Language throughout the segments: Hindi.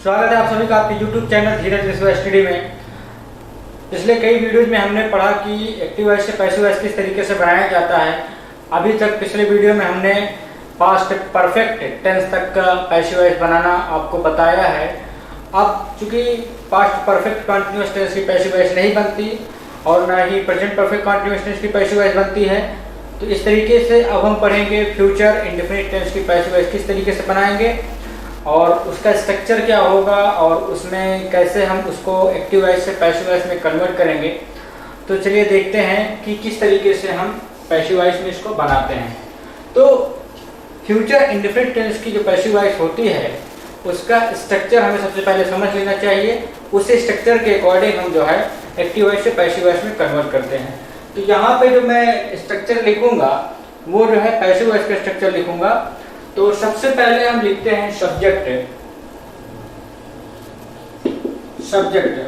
स्वागत है आप सभी का आपके YouTube चैनल धीरज विश्व स्टडी में। पिछले कई वीडियोज में हमने पढ़ा कि एक्टिव वॉइस से पैसिव वॉइस किस तरीके से बनाया जाता है। अभी तक पिछले वीडियो में हमने पास्ट परफेक्ट टेंस तक का पैसिव वॉइस बनाना आपको बताया है। अब चूंकि पास्ट परफेक्ट कंटिन्यूअस टेंस की पैसिव वॉइस नहीं बनती और ना ही प्रेजेंट परफेक्ट कंटिन्यूअस टेंस की पैसिव वॉइस बनती है, तो इस तरीके से अब हम पढ़ेंगे फ्यूचर इंडेफिनिट टेंस की पैसिव वॉइस किस तरीके से बनाएंगे और उसका स्ट्रक्चर क्या होगा और उसमें कैसे हम उसको एक्टिव वॉइस से पैसिव वॉइस में कन्वर्ट करेंगे। तो चलिए देखते हैं कि किस तरीके से हम पैसिव वॉइस में इसको बनाते हैं। तो फ्यूचर इंडेफिनिट टेंस की जो पैसिव वॉइस होती है उसका स्ट्रक्चर हमें सबसे पहले समझ लेना चाहिए। उसी स्ट्रक्चर के अकॉर्डिंग हम जो है एक्टिव वॉइस से पैसिव वॉइस में कन्वर्ट करते हैं। तो यहाँ पे जो मैं स्ट्रक्चर लिखूंगा वो जो है पैसिव वॉइस का स्ट्रक्चर लिखूंगा। तो सबसे पहले हम लिखते हैं सब्जेक्ट।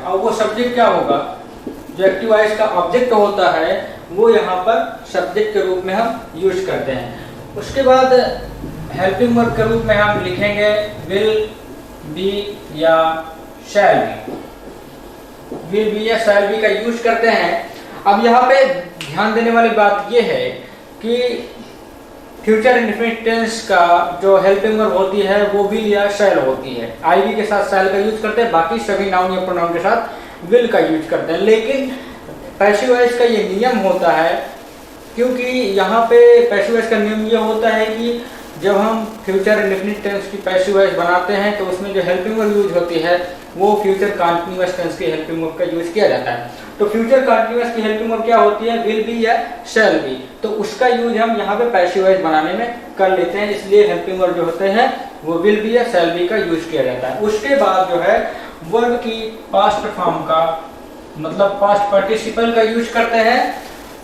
और वो सब्जेक्ट क्या होगा, जो एक्टिव वॉइस का ऑब्जेक्ट होता है वो यहाँ पर सब्जेक्ट के रूप में हम यूज करते हैं। उसके बाद हेल्पिंग वर्ब के रूप में हम लिखेंगे विल बी या शैल बी। विल बी या शैल बी का यूज करते हैं। अब यहाँ पे ध्यान देने वाली बात ये है कि फ्यूचर इंडेफिनिट टेंस का जो हेल्पिंग वर्ब होती है वो विल या शैल होती है। आईवी के साथ शैल का यूज करते हैं, बाकी सभी नाउन या प्रोनाउन के साथ विल का यूज करते हैं। लेकिन पैसिव वॉइस का ये नियम होता है, क्योंकि यहाँ पे पैसिव वॉइस का नियम ये होता है कि जब हम फ्यूचर इंडेफिनिट टेंस की पैसिव वॉइस बनाते हैं तो उसमें जो हेल्पिंग वर्ब यूज होती है वो फ्यूचर कंटीन्यूअस टेंस की हेल्पिंग वर्ब का यूज किया जाता है। तो फ्यूचर कंटीन्यूअस की हेल्पिंग वर्ब क्या होती है, विल बी या शैल बी। तो उसका यूज हम यहाँ पे पैसिव वॉइस बनाने में कर लेते हैं, इसलिए हेल्पिंग वर्ब जो होते हैं वो विल बी या शैल बी का यूज किया जाता है। उसके बाद जो है वर्ब की पास्ट फॉर्म का मतलब पास्ट पार्टिसिपल का यूज करते हैं।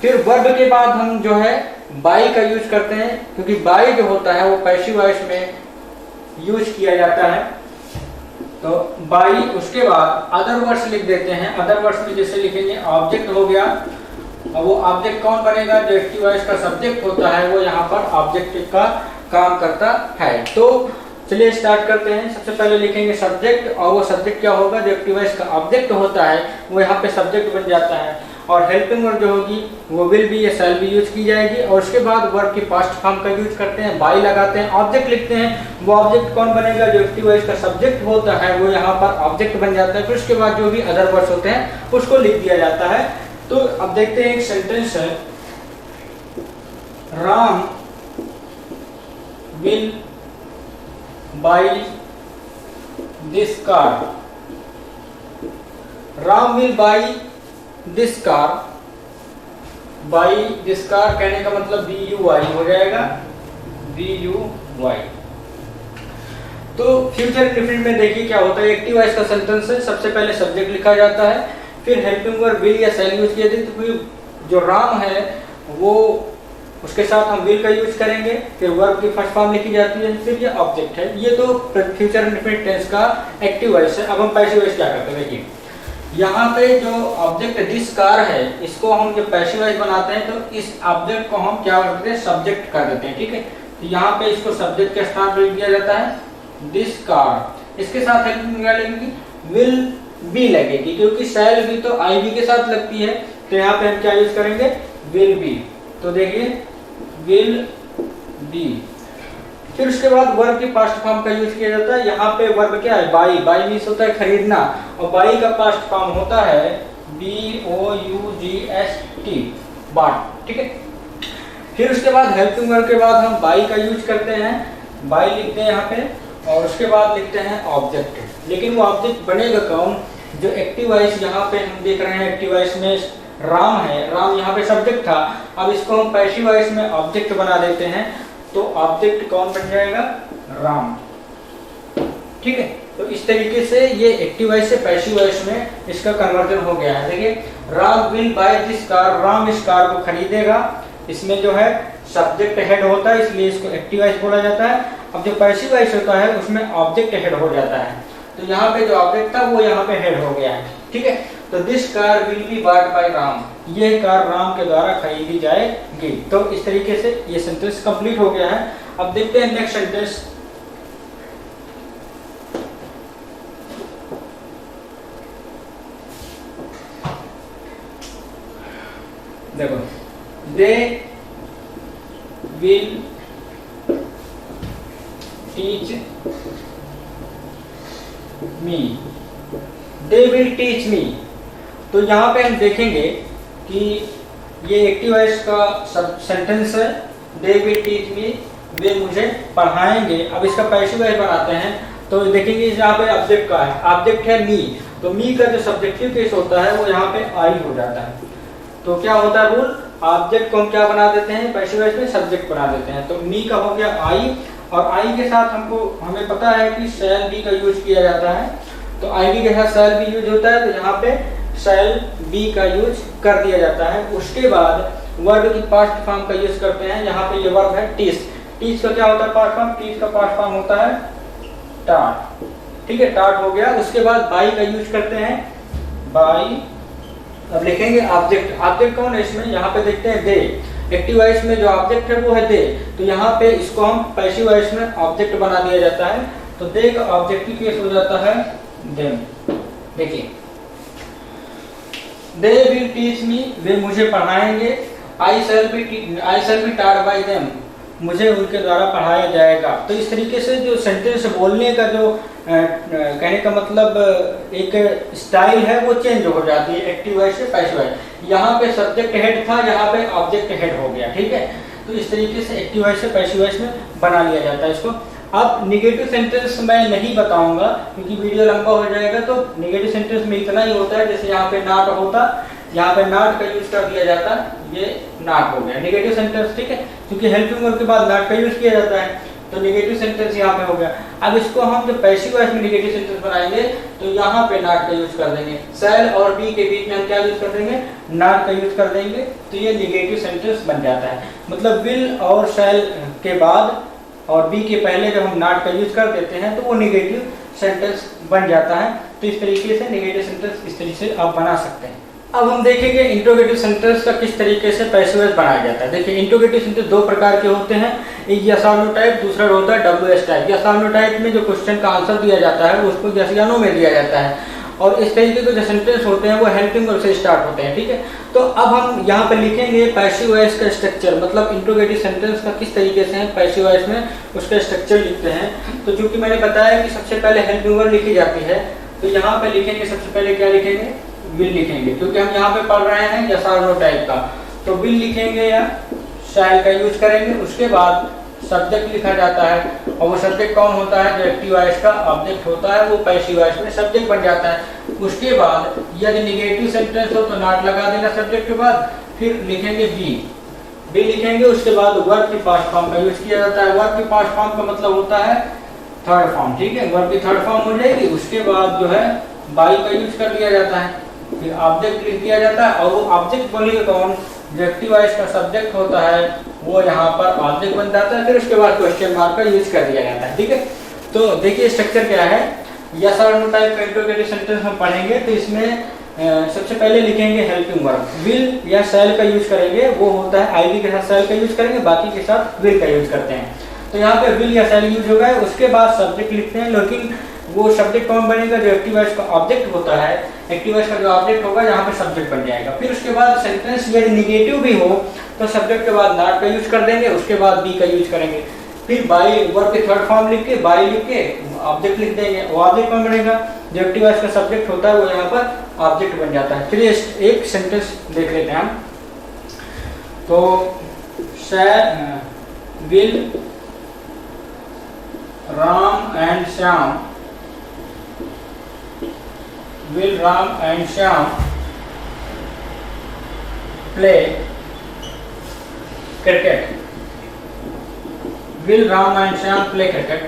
फिर वर्ब के बाद हम जो है बाई का यूज करते हैं, क्योंकि बाई जो होता है वो पैसिव वॉइस में यूज किया जाता है। तो बाई, उसके बाद अदर वर्ड्स लिख देते हैं। अदर वर्ड्स में जैसे लिखेंगे ऑब्जेक्ट हो गया, और वो ऑब्जेक्ट कौन बनेगा, जो एक्टिव वॉइस का सब्जेक्ट होता है वो यहाँ पर ऑब्जेक्ट का काम करता है। तो चलिए स्टार्ट करते हैं। सबसे पहले लिखेंगे सब्जेक्ट, और वो सब्जेक्ट क्या होगा, जो एक्टिव वॉइस का ऑब्जेक्ट होता है वो यहाँ पे सब्जेक्ट बन जाता है। और हेल्पिंग वर्ब जो होगी वो विल बी या शैल बी यूज की जाएगी। और उसके बाद वर्ब की पास्ट फॉर्म का यूज करते हैं, बाई लगाते हैं, ऑब्जेक्ट लिखते हैं। वो ऑब्जेक्ट कौन बनेगा, जो एक्टिव वॉइस का सब्जेक्ट होता है वो यहाँ पर ऑब्जेक्ट बन जाता है। फिर उसके बाद जो भी अदर वर्ड्स होते हैं उसको लिख दिया जाता है। तो अब देखते हैं एक सेंटेंस है, Ram will by this car. Ram will by this car. By this car कहने का मतलब BUY हो जाएगा, BUY। तो फ्यूचर इंडेफिनिट में देखिए क्या होता है, एक्टिव वॉइस का सेंटेंस है, सबसे पहले सब्जेक्ट लिखा जाता है, फिर हेल्पिंग वर्ब विल या शैल यूज किया जाता है। तो फिर जो राम है वो उसके साथ हम विल का यूज करेंगे, फिर वर्ब की फर्स्ट फॉर्म लिखी जाती है, फिर ये ऑब्जेक्ट है। ये तो फ्यूचर इंडेफिनिट टेंस का एक्टिव वॉइस है। अब हम पैसिव वॉइस क्या करते हैं, देखिए यहाँ पे जो ऑब्जेक्ट दिस कार है इसको हम जब पैसिव वॉइस बनाते हैं तो इस ऑब्जेक्ट को हम क्या करते हैं, सब्जेक्ट कर देते हैं, ठीक है। तो यहाँ पे इसको सब्जेक्ट के स्थान पर लिख दिया जाता है दिस कार। इसके साथ हेल्पिंग क्या लगेगी, विल बी लगेगी, क्योंकि शैल बी तो आई बी के साथ लगती है। तो यहाँ पे हम क्या यूज करेंगे, विल बी। तो देखिए विल बी। फिर उसके बाद वर्ब की पास्ट फॉर्म का यूज किया जाता है। यहाँ पे वर्ब क्या है, बाई। बाई मीन्स होता है खरीदना, और बाई का पास्ट फॉर्म होता है BOUGST, बाट, ठीक है। फिर उसके बाद हेल्पिंग वर्ब के बाद हम बाई का यूज करते हैं, बाई लिखते हैं यहाँ पे, और उसके बाद लिखते हैं ऑब्जेक्ट। लेकिन वो ऑब्जेक्ट बनेगा कौन, जो एक्टिव वॉइस यहाँ पे हम देख रहे हैं एक्टिव वॉइस में राम है, राम यहाँ पे सब्जेक्ट था। अब इसको हम पैसिव वॉइस में ऑब्जेक्ट बना देते हैं, तो ऑब्जेक्ट कौन बन जाएगा, राम, ठीक है। तो इस तरीके से ये एक्टिव वॉइस से पैसिव वॉइस में इसका कन्वर्जन हो गया है। देखिए Ram will by this car, Ram इस कार को खरीदेगा। इसमें जो है सब्जेक्ट हेड होता है, इसलिए इसको एक्टिव वॉइस बोला जाता है। अब जो पैसिव वॉइस होता है उसमें ऑब्जेक्ट हेड हो जाता है, तो यहाँ पे जो ऑब्जेक्ट था वो यहाँ पे हेड हो गया है, ठीक है। तो this car will be bought by Ram, ये कार राम के द्वारा खरीदी जाएगी। तो इस तरीके से ये सेंटेंस कंप्लीट हो गया है। अब देखते हैं next sentence, they will teach me, they will teach me. तो यहाँ पे हम देखेंगे कि ये एक्टिव वॉइस का सेंटेंस है, दे विल टीच मी, वे मुझे पढ़ाएंगे। अब इसका पैसिव वॉइस बनाते हैं तो देखेंगे यहाँ पे ऑब्जेक्ट का है, ऑब्जेक्ट है मी, तो मी का जो सब्जेक्टिव केस होता है वो यहाँ पे आई हो जाता है। तो क्या होता है रूल, ऑब्जेक्ट को हम क्या बना देते हैं पैसिव वॉइस में, सब्जेक्ट बना देते हैं। तो मी का हो गया आई, और आई के साथ हमें पता है कि शैल बी का यूज किया जाता है, तो आई बी के साथ शैल बी यूज होता है, तो यहाँ पे शैल बी का यूज कर दिया जाता है। उसके बाद वर्ब की पास्ट फॉर्म का यूज करते हैं, यहाँ पे ये वर्ब है टीच, टीच का क्या होता है पास्ट फॉर्म, टीच का पास्ट फॉर्म होता है टाट, ठीक है, टाट हो गया। उसके बाद बाई का यूज करते हैं, बाई। अब लिखेंगे ऑब्जेक्ट, ऑब्जेक्ट कौन है इसमें, यहाँ पे देखते हैं दे, एक्टिव वॉइस में जो ऑब्जेक्ट है वो है दे, तो यहाँ पे इसको हम पैसिव वॉइस में ऑब्जेक्ट बना दिया जाता है, तो दे का ऑब्जेक्टिव केस हो जाता है देम। देखिए दे विल टीच मी, वे मुझे पढ़ाएंगे, I shall be taught by them, मुझे उनके द्वारा पढ़ाया जाएगा। तो इस तरीके से जो सेंटेंस बोलने का जो कहने का मतलब एक स्टाइल है वो चेंज हो जाती है एक्टिव वॉइस से पैसिव वॉइस। यहाँ पे सब्जेक्ट हेड था, यहाँ पे ऑब्जेक्ट हेड हो गया, ठीक है। तो इस तरीके से एक्टिव वॉइस से पैसिव वॉइस में बना लिया जाता है इसको। अब निगेटिव सेंटेंस मैं नहीं बताऊंगा क्योंकि वीडियो लंबा हो जाएगा, तो निगेटिव सेंटेंस में इतना ही होता है, जैसे यहाँ पे नॉट होता, यहाँ पे नॉट का यूज कर दिया जाता, ये नॉट हो गया निगेटिव सेंटेंस, ठीक है, क्योंकि हेल्पिंग वर्ब के बाद नॉट का यूज किया जाता है, तो निगेटिव सेंटेंस यहाँ पे हो गया। अब इसको हम जब पैसिव वॉइस में निगेटिव सेंटेंस बनाएंगे तो यहाँ पे नॉट का यूज कर देंगे, शैल और बी के बीच में हम क्या यूज कर देंगे, नॉट का यूज कर देंगे, तो ये निगेटिव सेंटेंस बन जाता है। मतलब विल और शैल के बाद और बी के पहले जब हम नॉट का यूज कर देते हैं तो वो निगेटिव सेंटेंस बन जाता है। तो इस तरीके से निगेटिव सेंटेंस इस तरीके से आप बना सकते हैं। अब हम देखेंगे इंट्रोगेटिव सेंटेंस का किस तरीके से पैसिव वॉइस बनाया जाता है। देखिए इंट्रोगेटिव सेंटेंस दो प्रकार के होते हैं, एक यस और नो टाइप, दूसरा होता है डब्ल्यूएस टाइप। यस और नो टाइप में जो क्वेश्चन का आंसर दिया जाता है उसको यस या नो में दिया जाता है, और इस तरीके के जो सेंटेंस होते हैं वो हेल्पिंग वर्ब से स्टार्ट होते हैं, ठीक है। तो अब हम यहाँ पे लिखेंगे पैसिव वॉइस का स्ट्रक्चर, मतलब इंट्रोगेटिव सेंटेंस का किस तरीके से है पैसिव वॉइस में उसका स्ट्रक्चर लिखते हैं। तो चूंकि मैंने बताया कि सबसे पहले हेल्पिंग वर्ब लिखी जाती है, तो यहाँ पे लिखेंगे सबसे पहले क्या लिखेंगे, विल लिखेंगे, क्योंकि हम यहाँ पे पढ़ रहे हैं यस और नो टाइप का, तो विल लिखेंगे या शैल का यूज करेंगे। उसके बाद सब्जेक्ट लिखा जाता है, और वो सब्जेक्ट कौन होता है, जो एक्टिव वॉइस का ऑब्जेक्ट होता है वो पैसिव वॉइस में सब्जेक्ट बन जाता है। उसके बाद यदि निगेटिव सेंटेंस हो तो नॉट लगा देना सब्जेक्ट के बाद, फिर लिखेंगे बी लिखेंगे। उसके बाद वर्ब की पास्ट फॉर्म का यूज किया जाता है। वर्ब की पास्ट फॉर्म का मतलब होता है थर्ड फॉर्म, ठीक है, वर्ब की थर्ड फॉर्म हो जाएगी। उसके बाद जो है बाई का यूज कर दिया जाता है, फिर ऑब्जेक्ट लिख दिया जाता है, और वो ऑब्जेक्ट बोलिए कौन, जो एक्टिव वॉइस का सब्जेक्ट होता है वो यहाँ पर ऑब्जेक्ट बन जाता है। फिर उसके बाद क्वेश्चन मार्क का यूज कर दिया जाता है, ठीक है। तो देखिए स्ट्रक्चर क्या है, यस और नो टाइप का इंट्रोगेटिव सेंटेंस हम पढ़ेंगे, तो इसमें सबसे पहले लिखेंगे हेल्पिंग वर्ब, विल या शैल का यूज करेंगे, वो होता है आई बी के साथ शैल का यूज करेंगे, बाकी के साथ विल का यूज करते हैं। तो यहाँ पे विल या शैल यूज होगा। उसके बाद सब्जेक्ट लिखते हैं, लेकिन वो सब्जेक्ट कौन बनेगा, जो एक्टिव वॉइस का ऑब्जेक्ट होता है, एक्टिव वॉइस का जो ऑब्जेक्ट होगा यहाँ पे सब्जेक्ट बन जाएगा। फिर उसके बाद सेंटेंस यदि निगेटिव भी हो तो सब्जेक्ट के बाद नॉट का यूज कर देंगे, उसके बाद बी का यूज करेंगे। फिर बाई वर्ब के थर्ड फॉर्म लिख के बाई लिख के ऑब्जेक्ट लिख देंगे, वो ऑब्जेक्ट कौन बनेगा, जो एक्टिव वॉइस का सब्जेक्ट होता है वो यहाँ पर ऑब्जेक्ट बन जाता है। चलिए एक सेंटेंस देख लेते हैं हम। तो will Ram and Shyam, will Ram and Shyam play cricket? Will Ram and Shyam play cricket?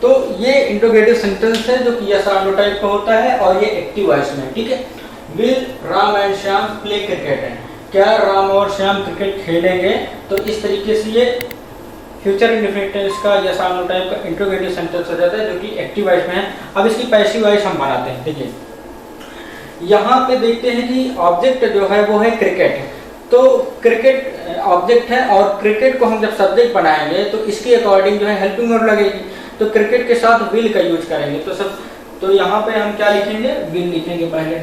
तो ये इंट्रोगेटिव सेंटेंस है जो कि यस और नो टाइप का होता है और ये एक्टिव वॉइस में, ठीक है। Will Ram and Shyam play cricket है, क्या राम और श्याम क्रिकेट खेलेंगे? तो इस तरीके से ये फ्यूचर इंडेफिनिट का यस और नो टाइप का इंट्रोगेटिव सेंटेंस हो जाता है जो कि एक्टिव वॉइस में है। अब इसकी पैसिव वॉइस हम बनाते हैं। देखिए यहाँ पे देखते हैं कि ऑब्जेक्ट जो है वो है क्रिकेट, तो क्रिकेट ऑब्जेक्ट है और क्रिकेट को हम जब सब्जेक्ट बनाएंगे तो इसके अकॉर्डिंग जो है हेल्पिंग वर्ब लगेगी, तो क्रिकेट के साथ विल का यूज करेंगे। तो यहाँ पे हम क्या लिखेंगे, विल लिखेंगे पहले,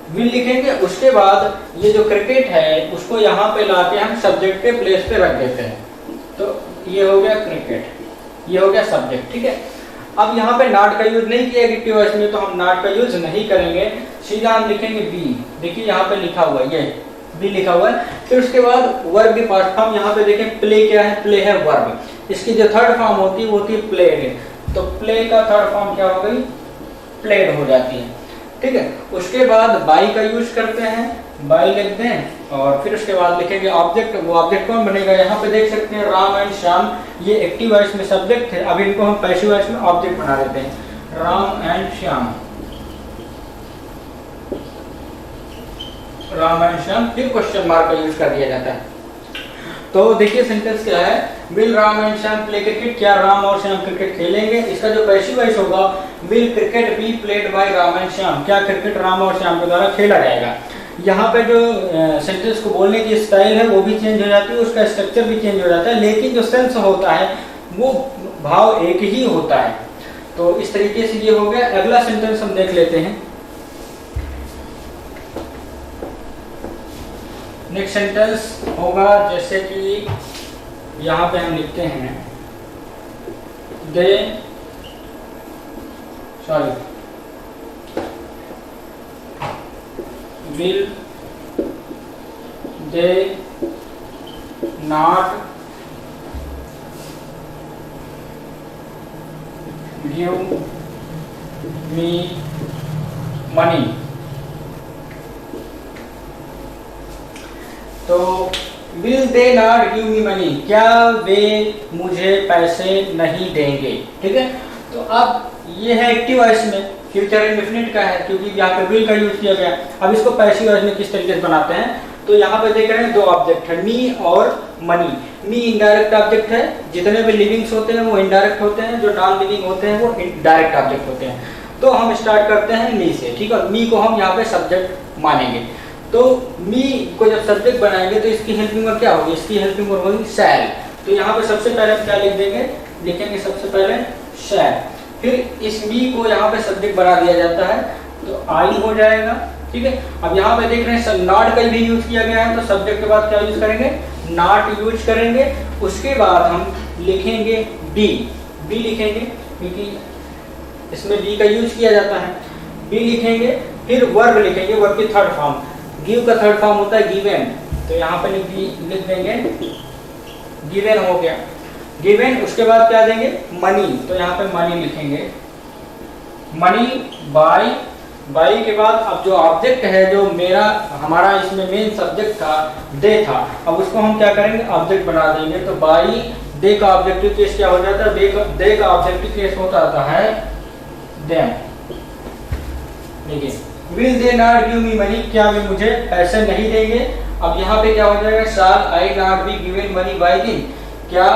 विल लिखेंगे। उसके बाद ये जो क्रिकेट है उसको यहाँ पे लाके हम सब्जेक्ट के प्लेस पे रख देते हैं, तो ये हो गया क्रिकेट, ये हो गया सब्जेक्ट, ठीक है। अब यहाँ पे नॉट का यूज नहीं किया एक्टिव वॉइस में, तो हम नॉट का यूज नहीं करेंगे, सीधा हम लिखेंगे बी। देखिए यहाँ पे लिखा हुआ है, ये बी लिखा हुआ है। फिर उसके बाद वर्ब की पार्ट फॉर्म यहाँ पे देखें, प्ले क्या है, प्ले है वर्ब। इसकी जो थर्ड फॉर्म होती है वो होती है प्लेड, तो प्ले का थर्ड फॉर्म क्या हो गई, प्लेड हो जाती है, ठीक है। उसके बाद बाई का यूज करते हैं, बाई लिख दें और फिर उसके बाद लिखेंगे ऑब्जेक्ट। वो ऑब्जेक्ट कौन बनेगा, यहाँ पे देख सकते हैं राम एंड श्याम, ये एक्टिव वॉइस में सब्जेक्ट थे, अब इनको हम पैसिव वॉइस में ऑब्जेक्ट बना देते हैं, राम एंड श्याम, राम एंड श्याम। फिर क्वेश्चन मार्क का यूज कर दिया जाता है। तो देखिए सेंटेंस क्या है, will Ram and Shyam play cricket, क्या राम और श्याम क्रिकेट खेलेंगे। इसका जो पैसिव वॉइस होगा, will cricket be played by Ram and Shyam, क्या क्रिकेट राम और श्याम के द्वारा खेला जाएगा। यहाँ पे जो सेंटेंस को बोलने की स्टाइल है वो भी चेंज हो जाती है, उसका स्ट्रक्चर भी चेंज हो जाता है, लेकिन जो सेंस होता है वो भाव एक ही होता है। तो इस तरीके से ये हो गया। अगला सेंटेंस हम देख लेते हैं। नेक्स्ट सेंटेंस होगा जैसे कि यहाँ पे हम लिखते हैं will they not give me money। तो will they not give me money, क्या वे मुझे पैसे नहीं देंगे, ठीक है। तो अब ये है एक्टिव वॉइस में, फ्यूचर इंडेफिनिट का है क्योंकि यहाँ पे विल का यूज किया गया। अब इसको पैसिव वॉइस में किस तरीके से बनाते हैं, तो यहाँ पे देख रहे हैं दो ऑब्जेक्ट है, मी और मनी। मी इनडायरेक्ट ऑब्जेक्ट है, जितने भी लिविंग्स होते हैं वो इनडायरेक्ट होते हैं, जो नॉन लिविंग होते हैं वो डायरेक्ट ऑब्जेक्ट होते हैं। तो हम स्टार्ट करते हैं मी से, ठीक है। मी को हम यहाँ पे सब्जेक्ट मानेंगे, तो मी को जब सब्जेक्ट बनाएंगे तो इसकी हेल्पिंग वर्ब क्या होगी, इसकी हेल्पिंग वर्ब होगी शैल। तो यहाँ पे सबसे पहले हम क्या लिख देंगे, लिखेंगे सबसे पहले शैल। फिर इस मी को यहाँ पे सब्जेक्ट बना दिया जाता है, तो आई हो जाएगा, ठीक है। अब यहाँ पे देख रहे हैं नॉट का भी यूज किया गया है, तो सब्जेक्ट के बाद क्या यूज करेंगे, नॉट यूज करेंगे। उसके बाद हम लिखेंगे बी, बी लिखेंगे क्योंकि इसमें बी का यूज किया जाता है, बी लिखेंगे। फिर वर्ब लिखेंगे, वर्ब की थर्ड फॉर्म, गिव का थर्ड फॉर्म होता है गिवन, तो यहाँ पे लिख देंगे गिवन हो गया, गिवन। उसके बाद क्या देंगे, मनी, तो यहाँ पे मनी लिखेंगे, मनी बाई, बाई के बाद अब जो ऑब्जेक्ट है, जो हमारा इसमें मेन सब्जेक्ट था दे था, अब उसको हम क्या करेंगे, ऑब्जेक्ट बना देंगे। तो बाई दे का ऑब्जेक्टिव केस क्या हो जाता है, दे का ऑब्जेक्टिव केस होता है देम। देखिए will they not give me money, क्या वे मुझे पैसे नहीं देंगे। अब यहाँ पे क्या हो जाएगा, shall I not be given money by them, क्या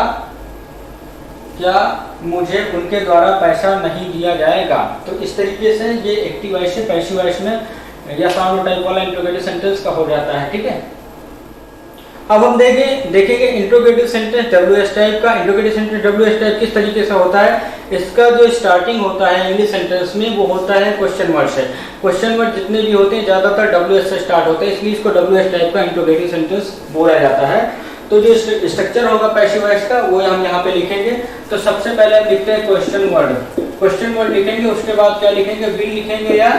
मुझे उनके द्वारा पैसा नहीं दिया जाएगा। तो इस तरीके से ये एक्टिव वॉइस से पैसिव वॉइस में या साउंड टाइप वाला इंट्रोगेटिव सेंटेंस का हो जाता है, ठीक है। अब हम देखेंगे इंट्रोगेटिव सेंटेंस WH टाइप का। इंट्रोगेटिव सेंटेंस WH टाइप किस तरीके से होता है, इसका जो स्टार्टिंग होता है इंग्लिश सेंटेंस में वो होता है क्वेश्चन वर्ड से। क्वेश्चन वर्ड जितने भी होते हैं ज्यादातर WH से स्टार्ट होते हैं, इसलिए इसको WH टाइप का इंट्रोगेटिव सेंटेंस बोला जाता है। तो जो स्ट्रक्चर होगा पैसिव वॉइस का वो हम यहाँ पे लिखेंगे। तो सबसे पहले हम लिखते हैं क्वेश्चन वर्ड, क्वेश्चन वर्ड लिखेंगे। उसके बाद क्या लिखेंगे, विल लिखेंगे या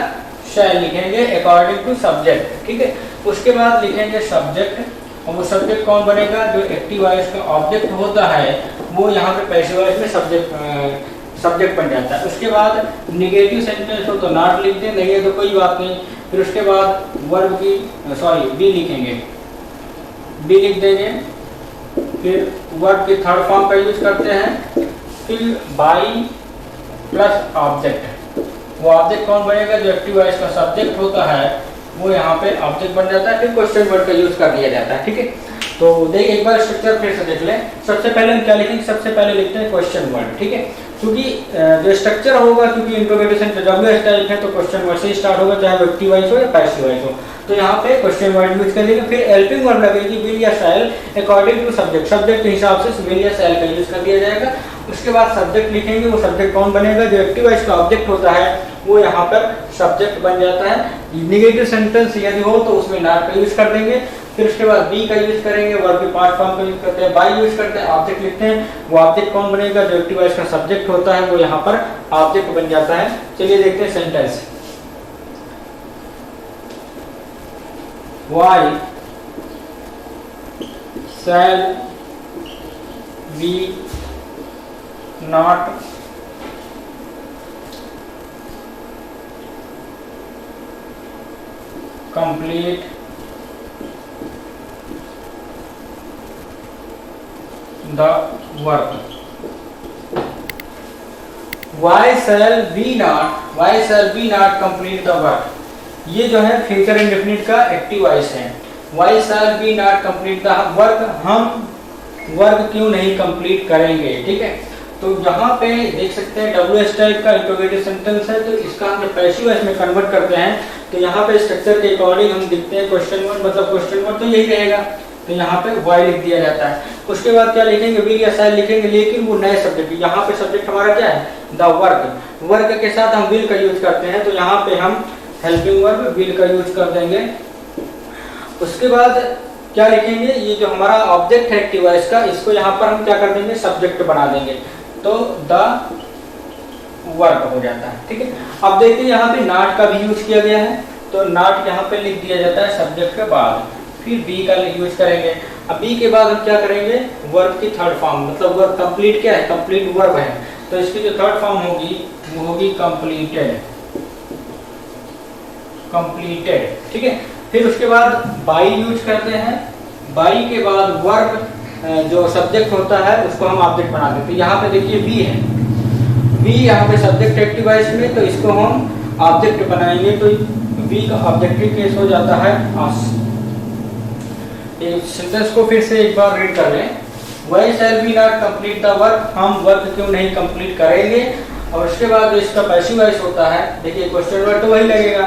शैल लिखेंगे अकॉर्डिंग टू सब्जेक्ट, ठीक है। उसके बाद लिखेंगे सब्जेक्ट, और वो सब्जेक्ट कौन बनेगा, जो एक्टिव वॉइस का ऑब्जेक्ट होता है वो यहाँ पे पैसिव वॉइस में सब्जेक्ट बन जाता है। उसके बाद निगेटिव सेंटेंस हो तो नॉट लिखते हैं, नहीं है तो कोई बात नहीं। फिर उसके बाद वर्ब की बी लिखेंगे, बी लिख देंगे। फिर वर्ब की थर्ड फॉर्म का यूज करते हैं। फिर बाई प्लस ऑब्जेक्ट, वो ऑब्जेक्ट कौन बनेगा, जो एक्टिव वॉइस का सब्जेक्ट होता है वो यहाँ पे ऑब्जेक्ट बन जाता है। फिर क्वेश्चन वर्ड का यूज कर दिया जाता है, ठीक है। तो देख एक बार स्ट्रक्चर फिर से देख लें। सबसे पहले हम क्या लिखेंगे, सबसे पहले लिखते हैं क्वेश्चन वर्ड, ठीक है। क्योंकि जो स्ट्रक्चर होगा, क्योंकि इंट्रोगेटिव सेंटेंस WH टाइप है तो क्वेश्चन वर्ड से स्टार्ट होगा, चाहे वो एक्टिव वॉइस हो या पैसिव वॉइस हो। तो यहाँ पे क्वेश्चन वर्ड यूज करेंगे। फिर हेल्पिंग वर्ब लगेगी विल या शैल अकॉर्डिंग टू सब्जेक्ट, सब्जेक्ट के हिसाब से विल या शैल का यूज कर दिया जाएगा। उसके बाद सब्जेक्ट लिखेंगे, वो सब्जेक्ट कौन बनेगा, जो एक्टिव वॉइस का ऑब्जेक्ट होता है वो यहाँ पर सब्जेक्ट बन जाता है। नेगेटिव सेंटेंस यदि हो तो उसमें नॉट का यूज कर देंगे। फिर उसके बाद बी का यूज करेंगे, वर्ब के पार्ट फॉर्म का यूज करते हैं, बाय यूज करते हैं, ऑब्जेक्ट लिखते हैं। वो ऑब्जेक्ट कौन बनेगा, जो एक्टिव वॉइस का सब्जेक्ट होता है वो यहाँ पर ऑब्जेक्ट बन जाता है। चलिए देखते हैं sentence. Why shall we not complete the work? Why shall we not complete the work? ये जो है फ्यूचर इंडेफिनिट का एक्टिव वॉइस है। Why shall we not complete the work? हम वर्क क्यों नहीं कंप्लीट करेंगे, ठीक है। तो यहाँ पे देख सकते हैं WH टाइप का इंट्रोगेटिव सेंटेंस है, तो इसका हम जब पैसिव वॉइस में कन्वर्ट करते हैं तो यहाँ पे स्ट्रक्चर के अकॉर्डिंग हम लिखते हैं क्वेश्चन वर्ड, मतलब क्वेश्चन वर्ड तो यही रहेगा, तो यहाँ पे वाई लिख दिया जाता है। उसके बाद क्या लिखेंगे, विल या शैल लिखेंगे, लेकिन वो नए सब्जेक्ट, यहाँ पे सब्जेक्ट हमारा क्या है, द वर्क। वर्क के साथ हम विल का यूज करते हैं, तो यहाँ पे हम हेल्पिंग वर्ब विल का यूज कर देंगे। उसके बाद क्या लिखेंगे, ये जो हमारा ऑब्जेक्ट है एक्टिव वॉइस का, इसको यहाँ पर हम क्या कर देंगे, सब्जेक्ट बना देंगे, तो द वर्क हो जाता है, ठीक है। अब देखिए यहाँ पे नॉट का भी यूज किया गया है, तो नॉट यहाँ पे लिख दिया जाता है सब्जेक्ट के बाद। फिर बी का यूज करेंगे। अब बी के बाद हम क्या करेंगे, वर्ब की थर्ड फॉर्म, मतलब वर्ब कंप्लीट क्या है, कंप्लीट वर्ब है, तो इसकी जो थर्ड फॉर्म होगी वो होगी कंप्लीटेड, ठीक है। फिर उसके बाद बाई यूज करते हैं। बाई के बाद वर्ब जो सब्जेक्ट होता है उसको हम ऑब्जेक्ट बना देते हैं। यहाँ पे देखिए बी है, बी यहाँ पे सब्जेक्ट एक्टिव वॉइस में, तो इसको हम ऑब्जेक्ट बनाएंगे, तो बी का ऑब्जेक्टिव केस हो जाता है अस। सेंटेंस को फिर से एक बार रीड कर लें। Why shall we not complete the work? हम वर्क क्यों नहीं कंप्लीट करेंगे। और उसके बाद जो इसका पैसिव वॉइस होता है, देखिए क्वेश्चन वर्ड तो वही लगेगा।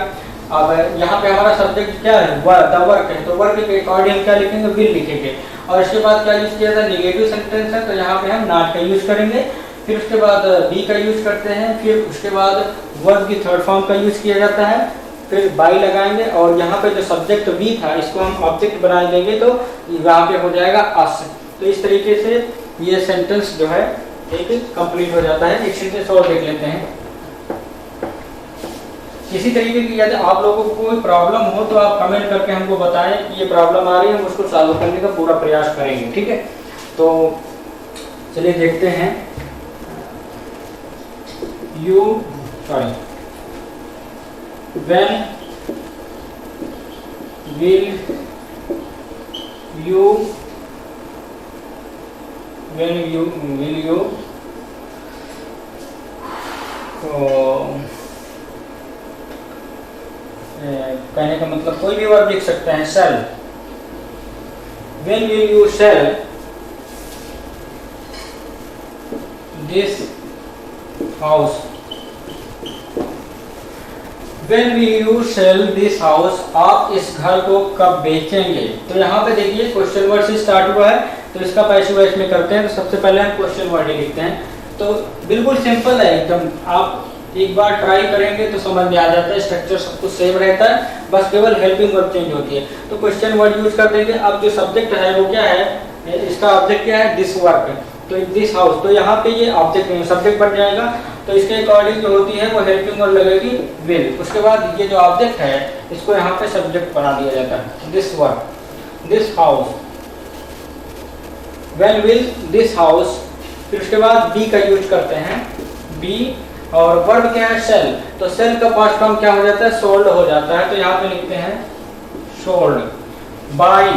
अब यहाँ पे हमारा सब्जेक्ट क्या है, द वर्क है, तो वर्क के अकॉर्डिंग क्या लिखेंगे, विल लिखेंगे। और इसके बाद क्या यूज किया था, नेगेटिव सेंटेंस है, तो यहाँ पे हम नॉट का यूज करेंगे। फिर उसके बाद बी का यूज करते हैं। फिर उसके बाद वर्ब की थर्ड फॉर्म का यूज किया जाता है। फिर बाई लगाएंगे, और यहाँ पे जो सब्जेक्ट बी था इसको हम ऑब्जेक्ट बना देंगे, तो यहाँ पे हो जाएगा अस। तो इस तरीके से ये सेंटेंस जो है एक कंप्लीट हो जाता है। एक सेंटेंस और देख लेते हैं। इसी तरीके की यदि आप लोगों को कोई प्रॉब्लम हो तो आप कमेंट करके हमको बताएं कि ये प्रॉब्लम आ रही है, हम उसको सॉल्व करने का पूरा प्रयास करेंगे, ठीक है। तो चलिए देखते हैं। When will you कहने का मतलब कोई भी वर्ब लिख सकते हैं, cell. When will you sell this house? When will you sell this house? आप इस घर को कब बेचेंगे। तो यहाँ पे देखिए क्वेश्चन वर्ड से स्टार्ट हुआ है, तो इसका पैसिव वॉइस में करते हैं। तो सबसे पहले हम क्वेश्चन वर्ड ही लिखते हैं। तो बिल्कुल सिंपल है एकदम, आप एक बार ट्राई करेंगे तो समझ में आ जाता है, स्ट्रक्चर सब कुछ सेम रहता है, बस केवल हेल्पिंग वर्ब चेंज होती है। तो क्वेश्चन वर्ड यूज कर देंगे। अब जो सब्जेक्ट है वो क्या है, इसका ऑब्जेक्ट क्या है, दिस वर्क, तो दिस हाउस, तो यहाँ पे ये ऑब्जेक्ट नहीं सब्जेक्ट बन जाएगा। तो इसके अकॉर्डिंग जो होती है वो हेल्पिंग वर्ब लगेगी विल। उसके बाद ये जो ऑब्जेक्ट है इसको यहाँ पे सब्जेक्ट बना दिया जाता है, this work, this house. When will this house. फिर उसके बाद बी का यूज करते हैं, बी, और वर्ब क्या है, सेल। तो सेल का पास्ट फॉर्म क्या हो जाता है, सोल्ड हो जाता है, तो यहाँ पे लिखते हैं सोल्ड। By,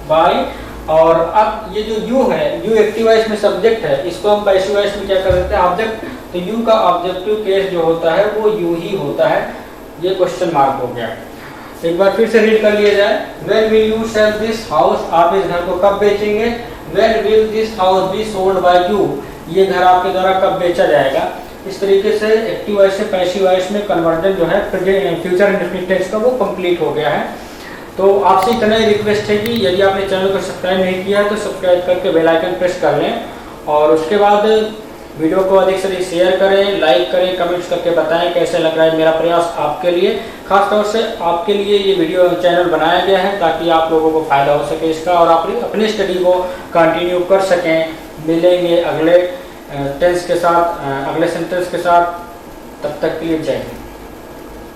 by. और अब ये जो यू है, यू एक्टिव वॉइस में सब्जेक्ट है, इसको हम पैसिव वॉइस में क्या कर देते हैं, ऑब्जेक्ट। तो यू का ऑब्जेक्टिव केस जो होता है वो यू ही होता है। ये क्वेश्चन मार्क हो गया। एक बार फिर से रीड कर लिया जाए। When will you sell this house? आप इस घर को कब बेचेंगे। When will this house be sold by you? ये घर आपके द्वारा कब बेचा जाएगा। इस तरीके से एक्टिव वॉइस से पैसिव वॉइस में कन्वर्जन जो है फ्यूचर इंडेफिनिट टेंस का वो कंप्लीट हो गया है। तो आपसे इतना ही रिक्वेस्ट है कि यदि आपने चैनल को सब्सक्राइब नहीं किया है तो सब्सक्राइब करके बेल आइकन प्रेस कर लें, और उसके बाद वीडियो को अधिक से अधिक शेयर करें, लाइक करें, कमेंट्स करके बताएं कैसे लग रहा है मेरा प्रयास आपके लिए। खास तौर से आपके लिए ये वीडियो चैनल बनाया गया है ताकि आप लोगों को फ़ायदा हो सके इसका, और आप अपनी स्टडी को कंटिन्यू कर सकें। मिलेंगे अगले टेंस के साथ, अगले सेंटेंस के साथ। तब तक के लिए जय हिंद।